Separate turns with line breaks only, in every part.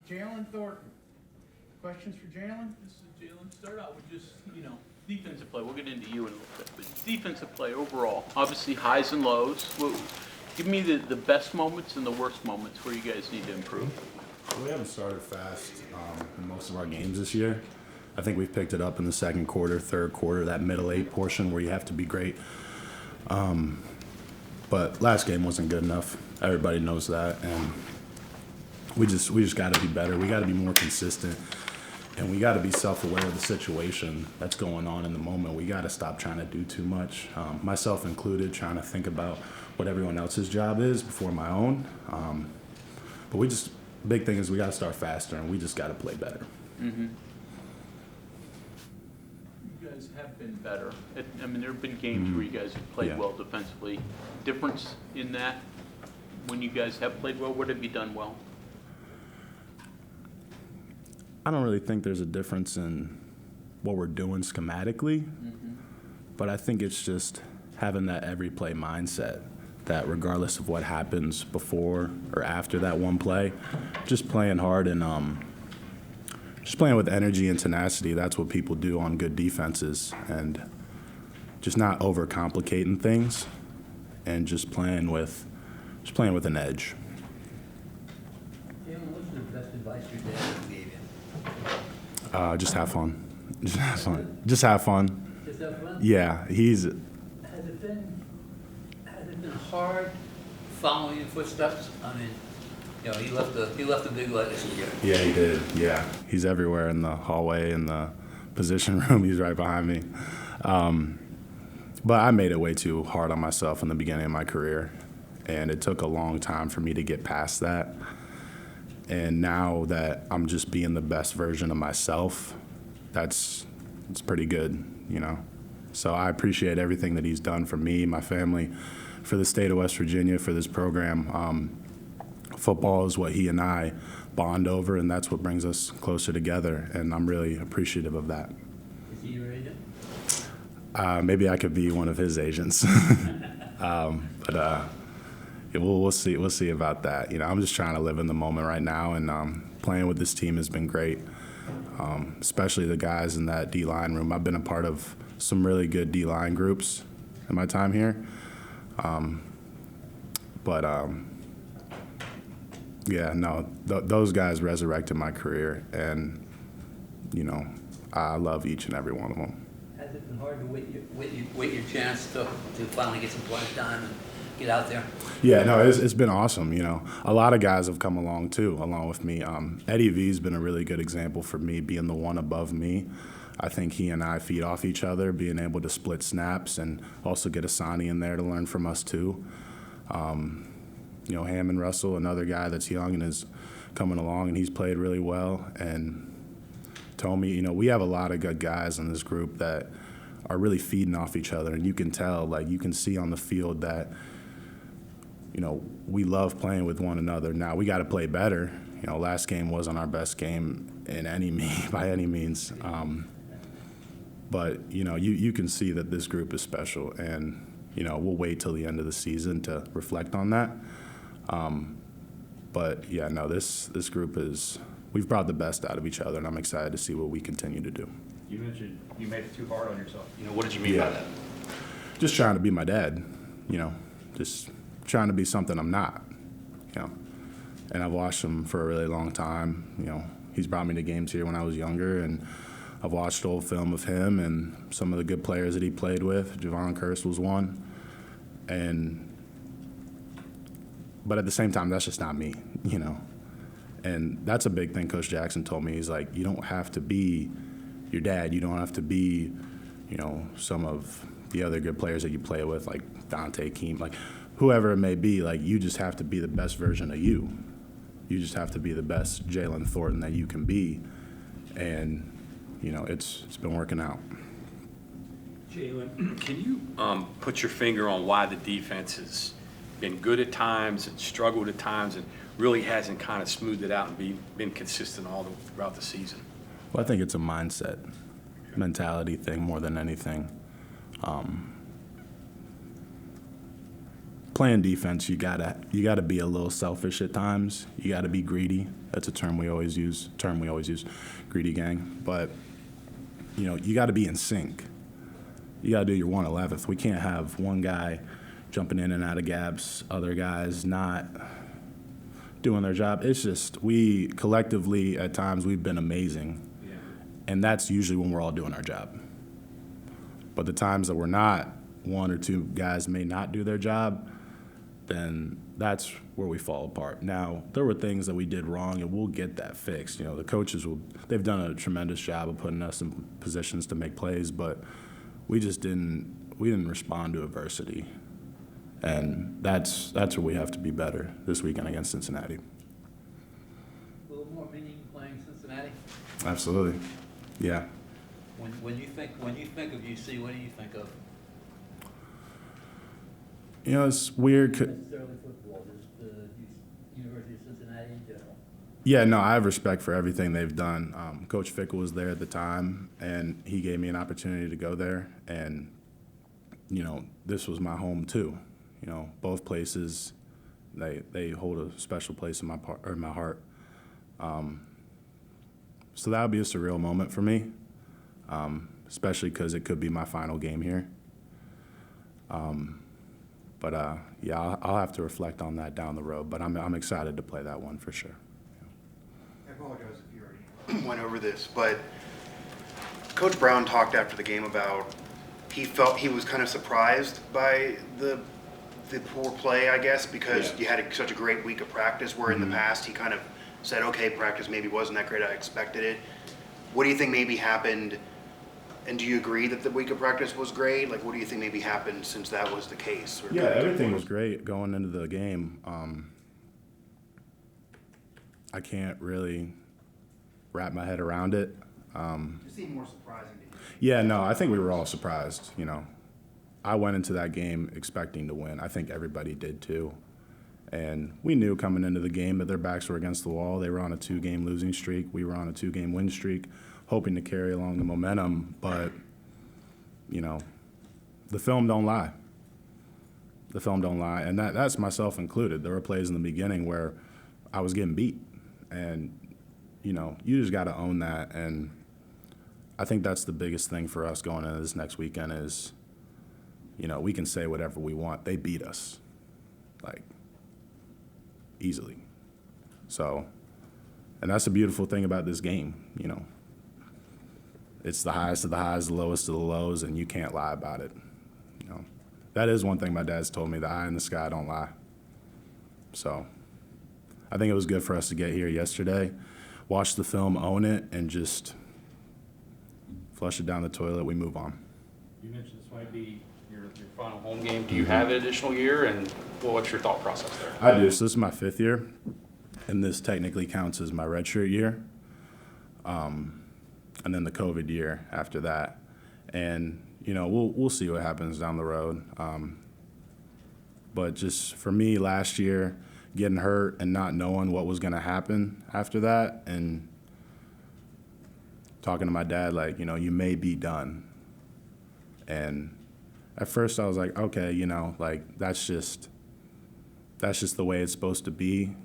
Jalen Thornton. Questions for Jalen?
This is Jalen. Start out with just, defensive play. We'll get into you in a little bit. But defensive play overall, obviously highs and lows. Well, give me the best moments and the worst moments where you guys need to improve.
We haven't started fast in most of our games this year. I think we've picked it up in the second quarter, third quarter, that middle eight portion where you have to be great. But last game wasn't good enough. Everybody knows that, and we just got to be better. We got to be more consistent, and we got to be self-aware of the situation that's going on in the moment. We got to stop trying to do too much, myself included, trying to think about what everyone else's job is before my own. But big thing is we got to start faster, and we just got to play better.
Mm-hmm. You guys have been better. There have been games where you guys have played well defensively. Difference in that when you guys have played well, what have you done well?
I don't really think there's a difference in what we're doing schematically, but I think it's just having that every play mindset, that regardless of what happens before or after that one play, just playing hard and just playing with energy and tenacity. That's what people do on good defenses, and just not overcomplicating things and just playing with an edge.
Jalen, what's the best advice your dad gave you?
Just have fun. Just have fun. Just have fun.
Just have fun?
Yeah,
Has it been hard following your footsteps? I mean, he left a big legacy here.
Yeah, he did. Yeah, he's everywhere in the hallway, in the position room. He's right behind me. But I made it way too hard on myself in the beginning of my career, and it took a long time for me to get past that. And now that I'm just being the best version of myself, it's pretty good, So I appreciate everything that he's done for me, my family, for the state of West Virginia, for this program. Football is what he and I bond over, and that's what brings us closer together, and I'm really appreciative of that.
Is he your agent?
Maybe I could be one of his agents. We'll see. We'll see about that. I'm just trying to live in the moment right now, and playing with this team has been great, especially the guys in that D-line room. I've been a part of some really good D-line groups in my time here. Those guys resurrected my career, and, I love each and every one of them.
Has it been hard to wait your chance to finally get some playing time and get out there?
Yeah, no, it's been awesome. A lot of guys have come along too, along with me. Eddie V's been a really good example for me, being the one above me. I think he and I feed off each other, being able to split snaps and also get Asani in there to learn from us too. Hammond Russell, another guy that's young and is coming along, and he's played really well. And Tommy, we have a lot of good guys in this group that are really feeding off each other, and you can tell, you can see on the field that, we love playing with one another. Now we got to play better. Last game wasn't our best game by any means. But you can see that this group is special, and we'll wait till the end of the season to reflect on that. This group we've brought the best out of each other, and I'm excited to see what we continue to do.
You mentioned you made it too hard on yourself. What did you mean by that?
Just trying to be my dad, just trying to be something I'm not, And I've watched him for a really long time. He's brought me to games here when I was younger, and I've watched old film of him and some of the good players that he played with. Javon Curse was one. But at the same time, that's just not me, And that's a big thing Coach Jackson told me. He's like, you don't have to be your dad. You don't have to be, some of the other good players that you play with, like Dante Keem, like whoever it may be. You just have to be the best version of you. You just have to be the best Jalen Thornton that you can be. And, it's been working out.
Jalen, can you put your finger on why the defense has been good at times and struggled at times and really hasn't kind of smoothed it out and been consistent throughout the season?
Well, I think it's a mindset, mentality thing more than anything. playing defense, you gotta be a little selfish at times. You gotta be greedy. That's a term we always use. Greedy gang. But you gotta be in sync. You gotta do your 1/11th. We can't have one guy jumping in and out of gaps, other guys not doing their job. It's just we collectively at times we've been amazing, and that's usually when we're all doing our job. But the times that we're not, one or two guys may not do their job, then that's where we fall apart. Now, there were things that we did wrong, and we'll get that fixed. The coaches they've done a tremendous job of putting us in positions to make plays, but we didn't respond to adversity. And that's where we have to be better this weekend against Cincinnati.
A little more meaning playing Cincinnati?
Absolutely. Yeah.
When you think of UC, what do you think of?
It's weird.
Not necessarily football, just the University of Cincinnati in general.
Yeah, no, I have respect for everything they've done. Coach Fickle was there at the time, and he gave me an opportunity to go there. And, this was my home too. Both places, they hold a special place in my heart. So that would be a surreal moment for me, especially because it could be my final game here. But I'll have to reflect on that down the road. But I'm excited to play that one for sure.
I apologize if you already went over this, but Coach Brown talked after the game about he felt he was kind of surprised by the poor play, I guess, because you had such a great week of practice, where in the past he kind of said, okay, practice maybe wasn't that great, I expected it. What do you think maybe happened, and do you agree that the week of practice was great? Like, what do you think maybe happened since that was the case?
Yeah, everything was great going into the game. I can't really wrap my head around it.
It seemed more surprising to you.
Yeah, no, I think we were all surprised, I went into that game expecting to win. I think everybody did too. And we knew coming into the game that their backs were against the wall. They were on a 2-game losing streak. We were on a 2-game win streak, hoping to carry along the momentum. But, the film don't lie. The film don't lie. And that's myself included. There were plays in the beginning where I was getting beat. And, you just got to own that. And I think that's the biggest thing for us going into this next weekend is, we can say whatever we want. They beat us, easily. So, and that's the beautiful thing about this game, It's the highest of the highs, the lowest of the lows, and you can't lie about it. That is one thing my dad's told me, the eye in the sky don't lie. So, I think it was good for us to get here yesterday, watch the film, own it, and just flush it down the toilet, we move on.
You mentioned this might be your final home game. Do you have an additional year, and what's your thought process there?
I do. So this is my 5th year, and this technically counts as my redshirt year, and then the COVID year after that. And we'll see what happens down the road. But just for me, last year, getting hurt and not knowing what was going to happen after that, and talking to my dad you may be done. And at first I was like, okay, that's just the way it's supposed to be.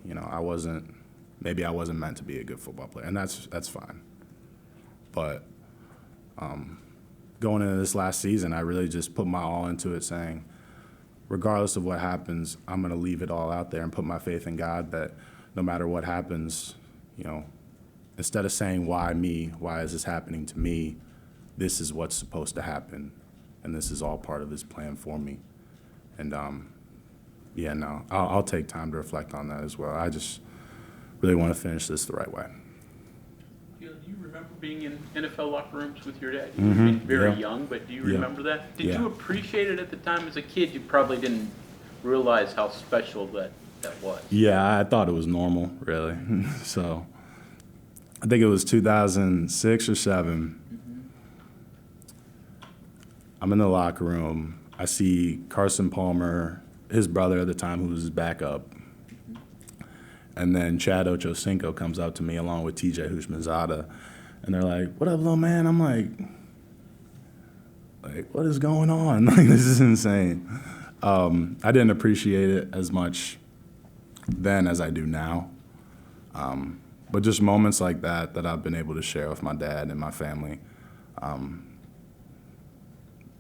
Maybe I wasn't meant to be a good football player, and that's fine. But going into this last season, I really just put my all into it, saying, regardless of what happens, I'm going to leave it all out there and put my faith in God that no matter what happens, instead of saying, why me, why is this happening to me, this is what's supposed to happen, and this is all part of his plan for me. And, I'll take time to reflect on that as well. I just really want to finish this the right way.
Do you remember being in NFL locker rooms with your dad? You were very
yeah.
young, but do you
Yeah.
remember that? Did
Yeah.
you appreciate it at the time as a kid? You probably didn't realize how special that was.
Yeah, I thought it was normal, really. So I think it was 2006 or 7. I'm in the locker room. I see Carson Palmer, his brother at the time, who was his backup. And then Chad Ochocinco comes up to me along with TJ Houshmandzadeh. And they're like, what up, little man? I'm like, what is going on? This is insane. I didn't appreciate it as much then as I do now. But just moments like that I've been able to share with my dad and my family,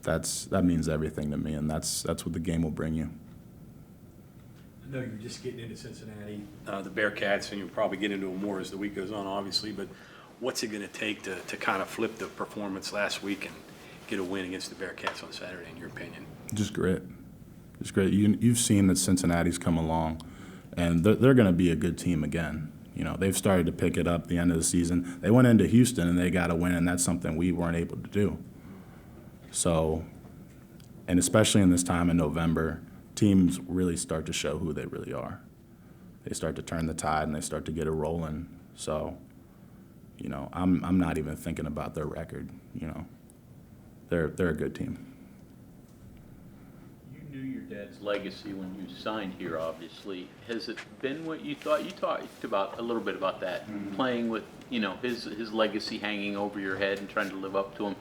that means everything to me, and that's what the game will bring you.
I know you're just getting into Cincinnati, the Bearcats, and you'll probably get into them more as the week goes on, obviously, but what's it going to take to kind of flip the performance last week and get a win against the Bearcats on Saturday, in your opinion?
Just grit. Just grit. You've seen that Cincinnati's come along, and they're going to be a good team again. You know, they've started to pick it up at the end of the season. They went into Houston, and they got a win, and that's something we weren't able to do. So, and especially in this time in November, teams really start to show who they really are. They start to turn the tide, and they start to get it rolling. So, you know, I'm not even thinking about their record. You know, they're a good team.
You knew your dad's legacy when you signed here, obviously. Has it been what you thought? You talked about a little bit about that, playing with, you know, his legacy hanging over your head and trying to live up to him.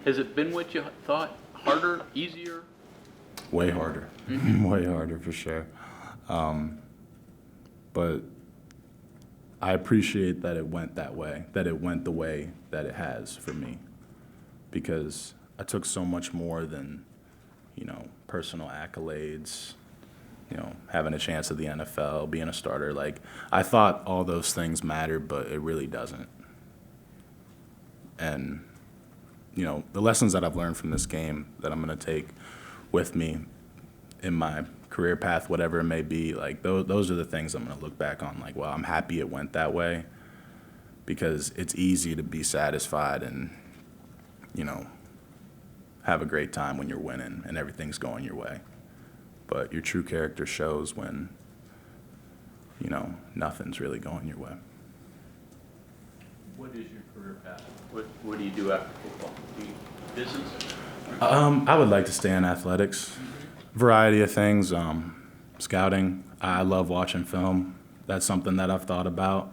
Has it been what you thought? Harder, easier?
Way harder. Way harder for sure. But I appreciate that it went that way, that it went the way that it has for me, because I took so much more than, you know, personal accolades, you know, having a chance at the NFL, being a starter. Like, I thought all those things mattered, but it really doesn't. And, you know, the lessons that I've learned from this game that I'm going to take with me in my career path, whatever it may be, like, those are the things I'm going to look back on. Like, well, I'm happy it went that way, because it's easy to be satisfied and, you know, have a great time when you're winning and everything's going your way. But your true character shows when, you know, nothing's really going your way.
What is your career path? What do you do after football? Do you business?
I would like to stay in athletics. Variety of things. Scouting. I love watching film. That's something that I've thought about.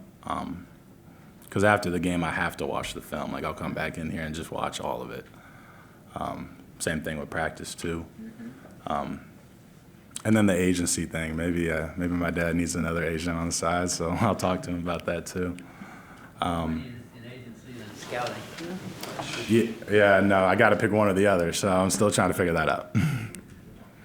Because after the game, I have to watch the film. Like, I'll come back in here and just watch all of it. Same thing with practice too. And then the agency thing. Maybe my dad needs another agent on the side, so I'll talk to him about that too.
In agency and scouting.
Yeah, no, I got to pick one or the other, so I'm still trying to figure that out.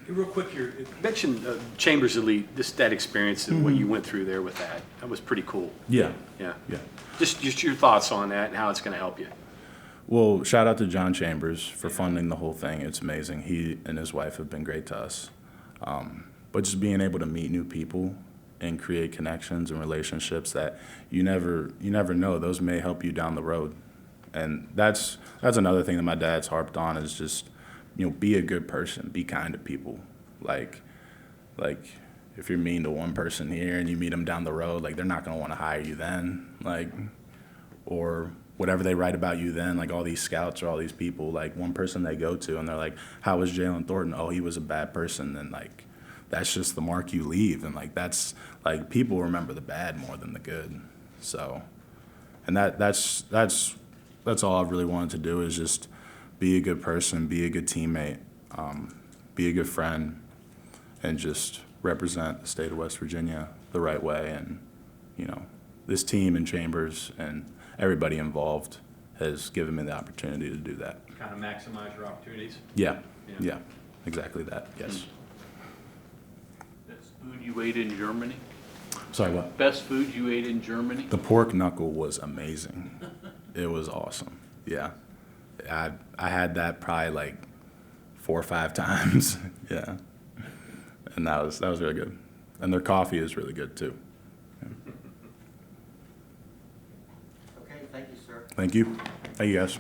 Real quick here, you mentioned Chambers Elite, that experience and what you went through there with that. That was pretty cool.
Yeah.
Yeah.
Yeah.
Just your thoughts on that and how it's going to help you.
Well, shout out to John Chambers for funding the whole thing. It's amazing. He and his wife have been great to us. But just being able to meet new people and create connections and relationships that you never know, those may help you down the road. And that's another thing that my dad's harped on, is just, you know, be a good person, be kind to people. Like if you're mean to one person here and you meet them down the road, like, they're not going to want to hire you then, like, or whatever they write about you then, like all these scouts or all these people, like, one person they go to and they're like, how was Jalen Thornton? Oh, he was a bad person. And, like, that's just the mark you leave. And, like, that's, like, people remember the bad more than the good. So, and that's all I've really wanted to do, is just be a good person, be a good teammate, be a good friend, and just represent the state of West Virginia the right way. And, you know, this team and Chambers and everybody involved has given me the opportunity to do that.
Kind of maximize your opportunities.
Yeah, exactly that, yes.
Best food you ate in Germany?
Sorry, what?
Best food you ate in Germany?
The pork knuckle was amazing. It was awesome, yeah. I had that probably like 4 or 5 times, yeah. And that was really good. And their coffee is really good too. Yeah.
Okay, thank you, sir.
Thank you. Thank you, guys.